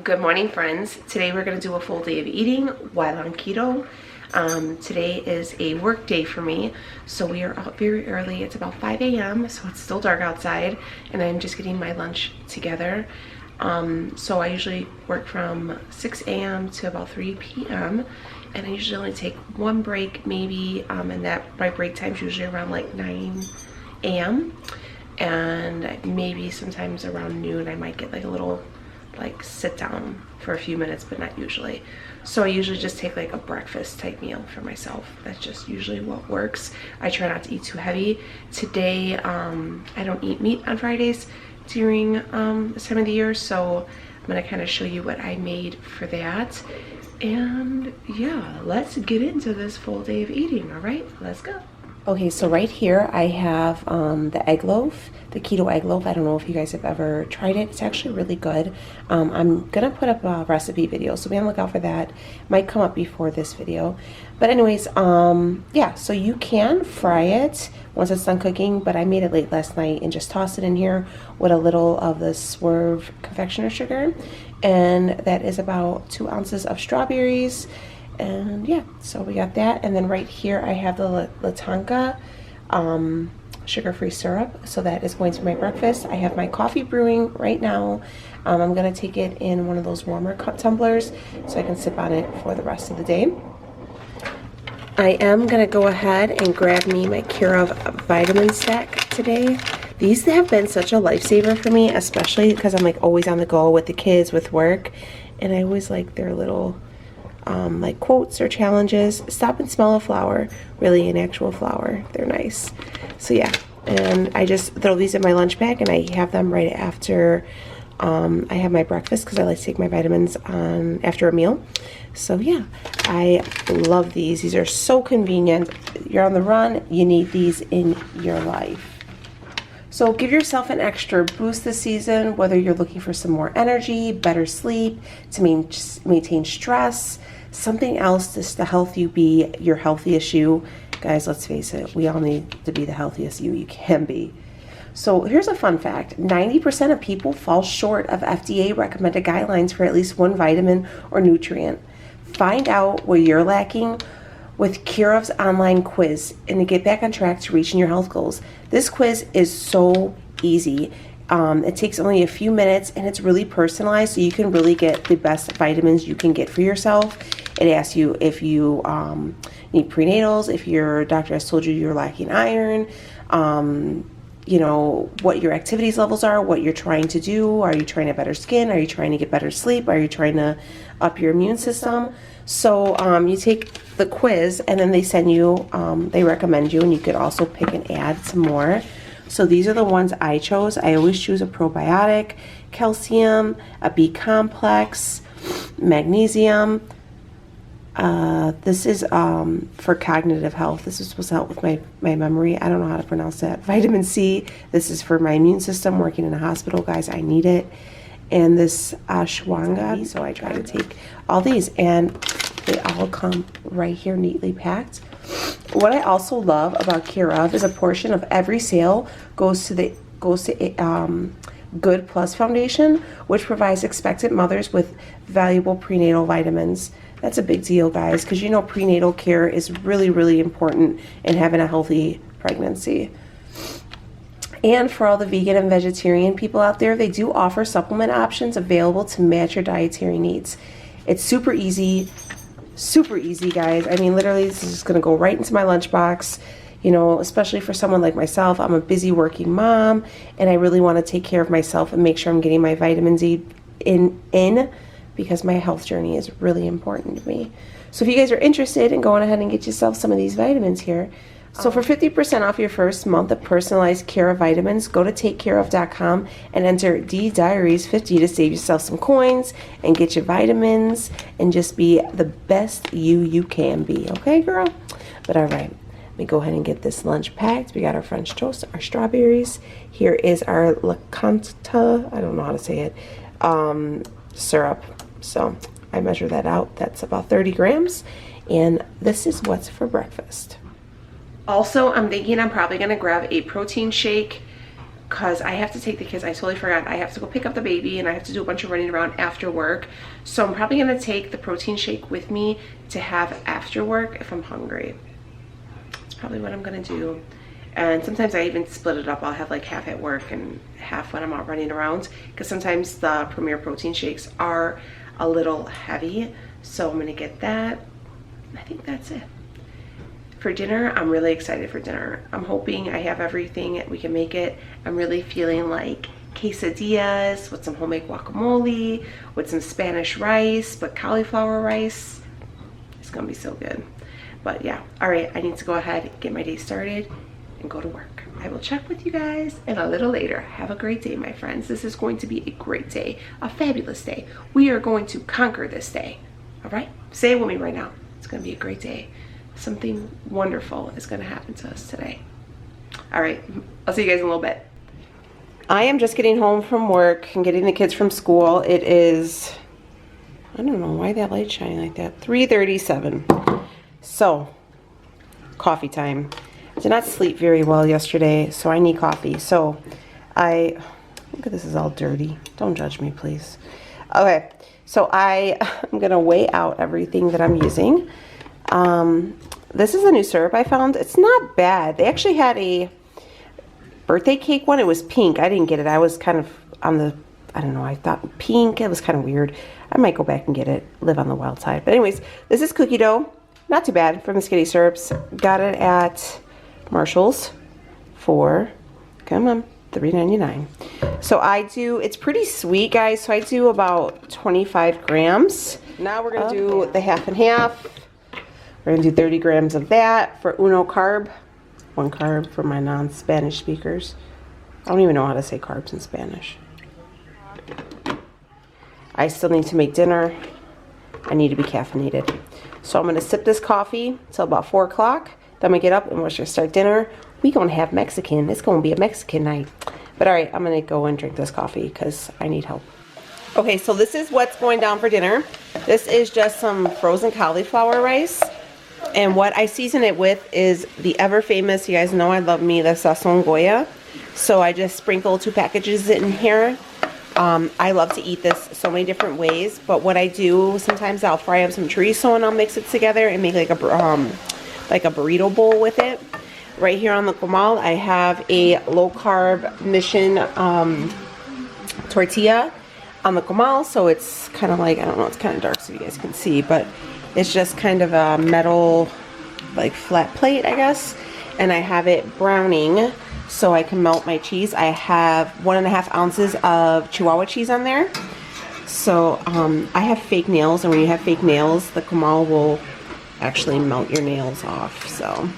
Good morning, friends. Today we're going to do a full day of eating while on keto. Today is a work day for me, so we are out very early. It's about 5 a.m. so it's still dark outside, and I'm just getting my lunch together. So I usually work from 6 a.m. to about 3 p.m. and I usually only take one break maybe, and my break time is usually around like 9 a.m. and maybe sometimes around noon I might get like a little like sit down for a few minutes, but not usually. So I usually just take like a breakfast type meal for myself. That's just usually what works. I try not to eat too heavy. Today I don't eat meat on Fridays during this time of the year, so I'm gonna kind of show you what I made for that. And yeah, let's get into this full day of eating. All right, let's go. Okay, so right here I have the egg loaf, the keto egg loaf. I don't know if you guys have ever tried it. It's actually really good. I'm gonna put up a recipe video, so be on the lookout for that. Might come up before this video. But anyways, yeah, so you can fry it once it's done cooking, but I made it late last night and just tossed it in here with a little of the Swerve confectioner sugar. And that is about 2 ounces of strawberries. And yeah, so we got that. And then right here I have the Latanka sugar-free syrup, so that is going to my breakfast. I have my coffee brewing right now. I'm gonna take it in one of those warmer tumblers so I can sip on it for the rest of the day. I am gonna go ahead and grab me my Keto vitamin stack today. These have been such a lifesaver for me, especially because I'm like always on the go with the kids, with work, and I always like their little like quotes or challenges. Stop and smell a flower. Really an actual flower. They're nice. So yeah, and I just throw these in my lunch bag and I have them right after I have my breakfast, because I like to take my vitamins after a meal. So yeah, I love these. These are so convenient. You're on the run, you need these in your life. So give yourself an extra boost this season, whether you're looking for some more energy, better sleep, to maintain stress, something else just to help you be your healthiest you. Guys, let's face it, we all need to be the healthiest you can be. So here's a fun fact. 90% of people fall short of FDA recommended guidelines for at least one vitamin or nutrient. Find out where you're lacking with Keurav's online quiz and to get back on track to reaching your health goals. This quiz is so easy. It takes only a few minutes and it's really personalized, so you can really get the best vitamins you can get for yourself. It asks you if you need prenatals, if your doctor has told you you're lacking iron, you know, what your activities levels are, what you're trying to do. Are you trying to get better skin? Are you trying to get better sleep? Are you trying to up your immune system? So you take the quiz and then they send you, they recommend you, and you could also pick and add some more. So these are the ones I chose. I always choose a probiotic, calcium, a B complex, magnesium. This is for cognitive health. This is supposed to help with my memory. I don't know how to pronounce that. Vitamin C. This is for my immune system. Working in a hospital, guys, I need it. And this ashwagandha. So I try to take all these, and they all come right here neatly packed. What I also love about Keto is a portion of every sale goes to Good Plus Foundation, which provides expectant mothers with valuable prenatal vitamins. That's a big deal, guys, because you know prenatal care is really, really important in having a healthy pregnancy. And for all the vegan and vegetarian people out there, they do offer supplement options available to match your dietary needs. It's super easy, guys. I mean, literally, this is just going to go right into my lunchbox. You know, especially for someone like myself, I'm a busy working mom, and I really want to take care of myself and make sure I'm getting my vitamin D in because my health journey is really important to me. So if you guys are interested in going ahead and get yourself some of these vitamins here, so for 50% off your first month of personalized Keto vitamins, go to takecareof.com and enter Diaries50 to save yourself some coins and get your vitamins and just be the best you can be. Okay, girl? But all right, let me go ahead and get this lunch packed. We got our French toast, our strawberries. Here is our Lacanta, I don't know how to say it, syrup. So I measure that out. That's about 30 grams. And this is what's for breakfast. Also, I'm thinking I'm probably going to grab a protein shake, because I have to take the kids. I totally forgot. I have to go pick up the baby and I have to do a bunch of running around after work. So I'm probably gonna take the protein shake with me to have after work if I'm hungry. That's probably what I'm gonna do. And sometimes I even split it up. I'll have like half at work and half when I'm out running around, because sometimes the Premier protein shakes are a little heavy. So I'm gonna get that. I think that's it. For dinner, I'm really excited for dinner. I'm hoping I have everything, we can make it. I'm really feeling like quesadillas with some homemade guacamole, with some Spanish rice, but cauliflower rice. It's gonna be so good. But yeah, all right, I need to go ahead, get my day started, and go to work. I will check with you guys in a little later. Have a great day, my friends. This is going to be a great day, a fabulous day. We are going to conquer this day, all right? Say it with me right now. It's gonna be a great day. Something wonderful is going to happen to us today. All right, I'll see you guys in a little bit. I am just getting home from work and getting the kids from school. It is, I don't know why that light's shining like that, 3:37. So, coffee time. I did not sleep very well yesterday, so I need coffee. So, look at this, is all dirty. Don't judge me, please. Okay, so I'm going to weigh out everything that I'm using. This is a new syrup I found. It's not bad. They actually had a birthday cake one. It was pink. I didn't get it. I was kind of on the, I don't know, I thought pink. It was kind of weird. I might go back and get it, live on the wild side. But anyways, this is cookie dough. Not too bad from the Skitty Syrups. Got it at Marshall's for, come on, $3.99. So it's pretty sweet, guys. So I do about 25 grams. Now we're going to do the half and half. We're gonna do 30 grams of that for uno carb. 1 carb for my non-Spanish speakers. I don't even know how to say carbs in Spanish. I still need to make dinner. I need to be caffeinated. So I'm gonna sip this coffee till about 4 o'clock. Then I'm gonna get up and we're gonna start dinner. We're gonna have Mexican. It's gonna be a Mexican night. But all right, I'm gonna go and drink this coffee because I need help. Okay, so this is what's going down for dinner. This is just some frozen cauliflower rice. And what I season it with is the ever famous, you guys know I love me, the Sazon Goya. So I just sprinkle 2 packages in here. I love to eat this so many different ways. But what I do, sometimes I'll fry up some chorizo and I'll mix it together and make like a burrito bowl with it. Right here on the comal, I have a low carb Mission tortilla on the comal. So it's kind of like, I don't know, it's kind of dark so you guys can see, but it's just kind of a metal, like flat plate, I guess. And I have it browning so I can melt my cheese. I have 1.5 ounces of Chihuahua cheese on there. So I have fake nails, and when you have fake nails, the comal will actually melt your nails off. So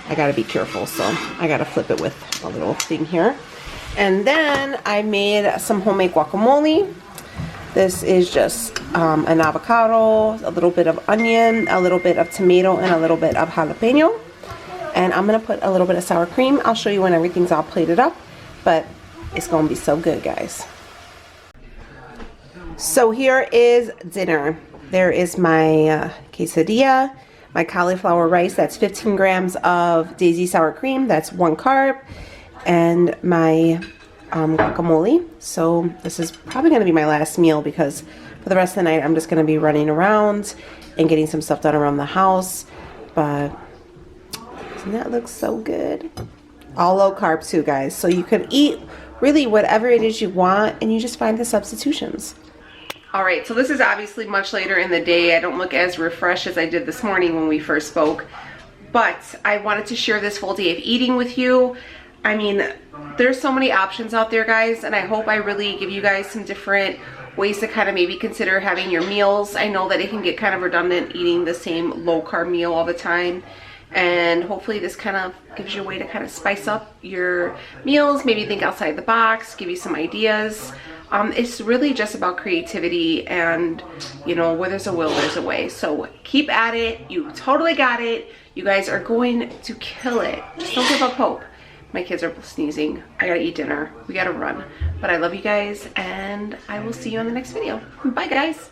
I gotta be careful. So I gotta flip it with a little thing here. And then I made some homemade guacamole. This is just an avocado, a little bit of onion, a little bit of tomato, and a little bit of jalapeno. And I'm going to put a little bit of sour cream. I'll show you when everything's all plated up, but it's going to be so good, guys. So here is dinner. There is my quesadilla, my cauliflower rice, that's 15 grams of Daisy sour cream, that's 1 carb, and my guacamole. So this is probably going to be my last meal because for the rest of the night I'm just going to be running around and getting some stuff done around the house. But doesn't that look so good? All low carb too, guys. So you can eat really whatever it is you want and you just find the substitutions. All right, so this is obviously much later in the day. I don't look as refreshed as I did this morning when we first spoke, but I wanted to share this full day of eating with you. I mean, there's so many options out there, guys, and I hope I really give you guys some different ways to kind of maybe consider having your meals. I know that it can get kind of redundant eating the same low carb meal all the time, and hopefully this kind of gives you a way to kind of spice up your meals, maybe think outside the box, give you some ideas. It's really just about creativity, and you know, where there's a will, there's a way. So keep at it. You totally got it. You guys are going to kill it. Just don't give up hope. My kids are sneezing. I gotta eat dinner. We gotta run. But I love you guys, and I will see you on the next video. Bye, guys.